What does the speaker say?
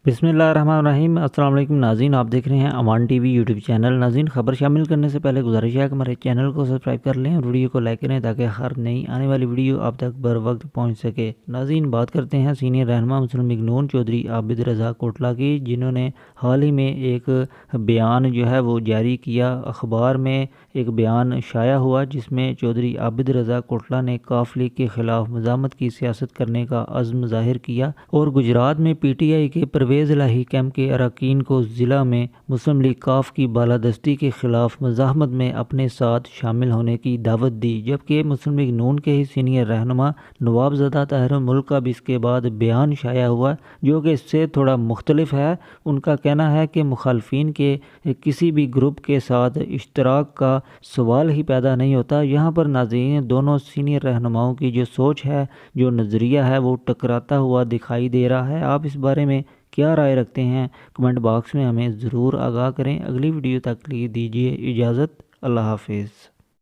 बिस्मिल्लाहिर्रहमानिर्रहीम। अस्सलाम वालेकुम नाज़रीन, आप देख रहे हैं अमान टीवी यूट्यूब चैनल। नाज़रीन, खबर शामिल करने से पहले गुजारिश है कि हमारे चैनल को सब्सक्राइब कर लें और वीडियो को लाइक करें ताकि हर नई आने वाली वीडियो आप तक बर वक्त पहुँच सके। नाज़रीन, बात करते हैं सीनियर रहनुमा मुस्लिम लीग नून चौधरी आबिद रज़ा कोटला की, जिन्होंने हाल ही में एक बयान जो है वो जारी किया। अखबार में एक बयान शाया हुआ जिसमें चौधरी आबिद रज़ा कोटला ने काफ लीग के ख़िलाफ़ मज़ामत की सियासत करने का अज़्म ज़ाहिर किया और गुजरात में PTI के परवेज़ इलाही कैंप के अरकान को ज़िला में मुस्लिम लीग काफ की बालादस्ती के ख़िलाफ़ मज़ाहमत में अपने साथ शामिल होने की दावत दी। जबकि मुस्लिम लीग नून के ही सीनियर रहनुमा नवाबज़दा ताहिर मुल्क का भी इसके बाद बयान शाया हुआ जो कि इससे थोड़ा मुख्तलिफ है। उनका कहना है कि मुखालफिन के किसी भी ग्रुप के साथ इश्तराक का सवाल ही पैदा नहीं होता। यहाँ पर नाज़रीन, दोनों सीनियर रहनुमाओं की जो सोच है, जो नज़रिया है, वो टकराता हुआ दिखाई दे रहा है। आप इस बारे में क्या राय रखते हैं? कमेंट बॉक्स में हमें ज़रूर आगाह करें। अगली वीडियो तक के लिए दीजिए इजाज़त। अल्लाह हाफिज़।